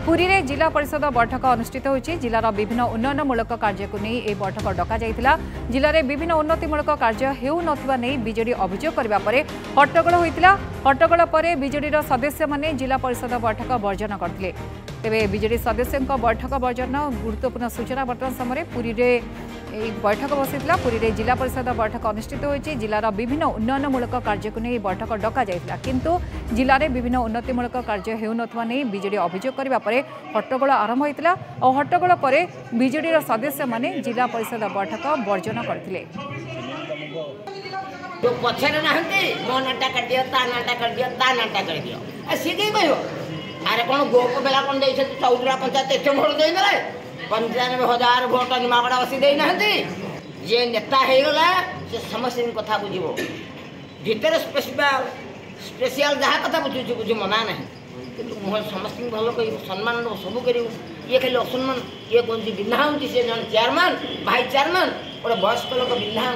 पुरी रे जिला परिषद बैठक अनुष्ठित होछि। जिलार विभिन्न उन्नयनमूलक कार्य को नहीं यह बैठक डका जाइथिला। जिले में विभिन्न उन्नतिमूलक कार्य हेउ नथिबा नहीं बीजेडी अभियोग करबा परे हट्टगोल होइतिला। हट्टगोल परे बीजेडीर सदस्य माने जिला परिषद बैठक वर्जन करथिले। तेबे बीजेडी सदस्यों बैठक वर्जन गुरुत्वपूर्ण सूचना बर्तमान समय पुरी रे बैठक बसीला। पुरी रे जिला परिषद बैठक अनुष्ठित होइछि। जिलार विभिन्न उन्नयनमूलक कार्य को नहीं बैठक डका जाइथिला, किंतु जिले में विभिन्न उन्नतिमूलक कार्य हेउ नथिबा नहीं बीजेडी अभियोग करबा परे हट्टगोल आरंभ होइतिला और हट्टगोल परे बीजेडीर सदस्य माने जिला परिषद बैठक वर्जन करथिले। तो पछरे नहंती मो नाटा कर दियो ता नाटा कर दियो ता नाटा कर दियो आ सिगे भयो। अरे कोन गोप बेला कोन देइ छै चौधरा पंचायत एते भोट देइ नरे 95,000 भोट निमागडा बसी देइ नहंती। जे नेता हे गला से समस्या कथा बुझिबो भीतर स्पेशल जहा कथा बुझु मना नहीं, किंतु मोह समस्त भलो कहि सम्मान सब करियो। ये खाली असम्मान ये कोन जी बिना होंची से जन चेयरमैन भाई चेयरमैन और वयस्क लोक बिना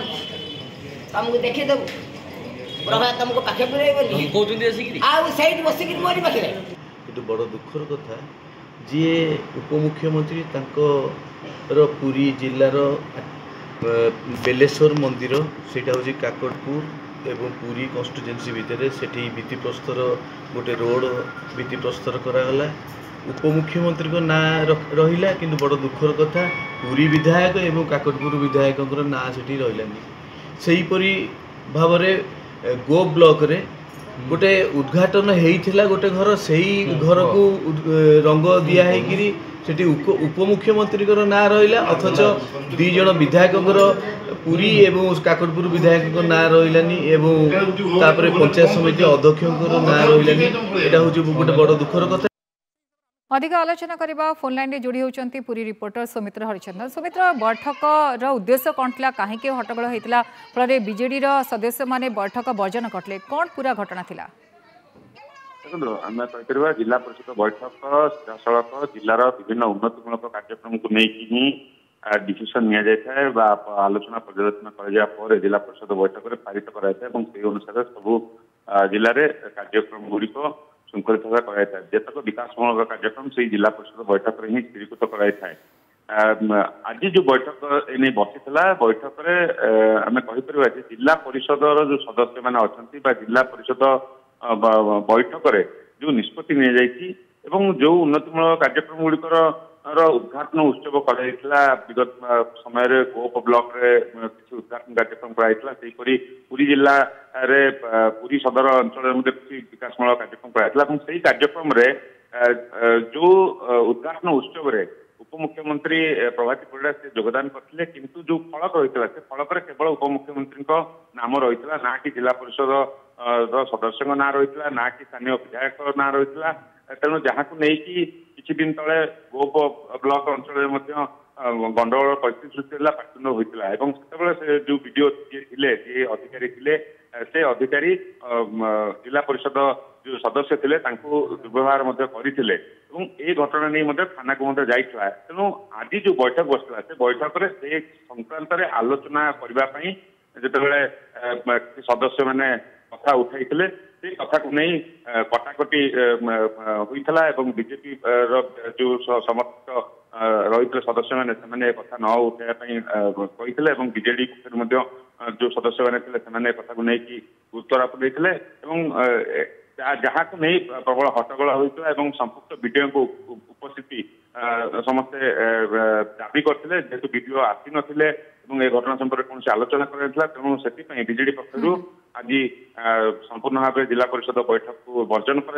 तुमको देखी देव प्रभा तुमको पाखे पुरेबनी आउ साइड बसिक मोरी पाखे। ये बड़ दुखर कथा जी उपमुख्यमंत्री पुरी जिलार बेलेश्वर मंदिर सेटा हूँ काकटपुर एवं पुरी कन्स्टिट्युएंसी भितर से भित्तिप्रस्तर गोटे रोड भित्तिप्रस्तर करागला। उपमुख्यमंत्री को ना रहिला, किंतु बड़ दुखर कथा पुरी विधायक एवं काकटपुर विधायक ना सेठी रहिलानी। सेहीपरी भाव गो ब्लॉक रे गोटे उद्घाटन होता गोटे घर से घर को रंग दिया सेठी उपमुख्यमंत्री ना रहा, अथच दी जन विधायक पुरी एवं काकटपुर विधायक ना रही एवं पंचायत समिति अध्यक्ष ना रही। यहाँ हूँ गोटे बड़ दुखर कथा। अधिक आलोचना करबा फोन लाइन रे जोड़ी होचंती पुरी रिपोर्टर सुमित्र हरिचंदन। सुमित्र, बैठक रो उद्देश्य कोन थिला, काहे के हट्टगोल होइतिला, फलरे बीजेडी रो सदस्य माने बैठक वर्जन करले, कोन पूरा घटना थिला? देखो आम कह जिला परिषद बैठक सीधासख जिलार विभिन्न उन्नतिमूलक कार्यक्रम को लेकिन ही डिसीजन नि आलोचना पर्यालोचना कर जिला परिषद बैठक में पारित कराई अनुसार सब जिले में कार्यक्रम गुड़िक श्रृंखलित भाव कराई जेतक विकासमूलक कार्यक्रम से जिला परिषद बैठक में ही स्थिरीकृत कराई थाए। आज जो बैठक एने बसी बैठक में आम कहीपर जिला परिषद जो सदस्य मैंने अच्छा जिला परिषद बैठक में जो निष्पत्ति नि जो उन्नतिमूलक कार्यक्रम गुड़िकर उद्घाटन उत्सव कराइला विगत समय गोप ब्लॉक रे किसी उद्घाटन कार्यक्रम कराइला पुरी जिला रे पुरी सदर अंचल किसी विकासमूलक कार्यक्रम कराइला से कार्यक्रम रे जो उद्घाटन उत्सव रे उपमुख्यमंत्री प्रभाती परिड़ा से योगदान करते, किंतु जो फलक रही से फलक केवल उपमुख्यमंत्री नाम रही ना कि जिला परिषद सदस्य ना रही ना कि स्थानीय विधायक ना रही। तेणु जहाँ को लेकिन किसी दिन तले गोप ब्लॉक अंचल गंडगोल परिस्थिति सृष्टि पाटुंड होता है से जो वीडियो जी अधिकारी थे से अधिकारी जिला परिषद जो सदस्य थे दुर्व्यवहार करते ये घटना नहीं थाना को जाइए। तेणु आज जो बैठक बसला से बैठक में से संक्रांत आलोचना करने जो सदस्य मैंने कथा उठाई से कथा को नहीं कटाकटी होता है। बीजेपी जो समर्थक रही सदस्य मैंने कथा न उठाई बीजेडी पक्ष जो सदस्य मैंने कथा को लेकिन गुरुत्वारोप देते जहाँ को नहीं प्रबल हट्टगोल होता है। संपुक्त वीडियो को उपस्थिति समस्ते दाबी करते जेहेतु वीडियो आसी नथिले ए घटना संपर्क कौन आलोचना कराइला। तेणु से बीजेडी पक्ष आज संपूर्ण भाव जिला परिषद बैठक को वर्जन कर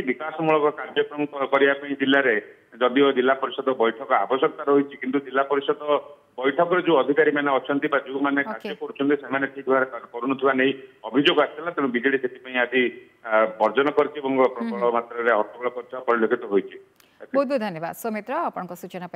विकासमूलक कार्यक्रम करने जिले में जदिव जिला परिषद बैठक आवश्यकता रही, किंतु जिला परिषद बैठक जो अधिकारी मैंने अच्छा जो मैंने कार्य कर ठीक भाव करुवा नहीं अभियोग आसाला। तेणु बीजेडी से आज वर्जन कर प्रबल मात्रा हट्टगोल कर परिलक्षित होती। बहुत बहुत धन्यवाद सुमित्रा, आपन सूचना।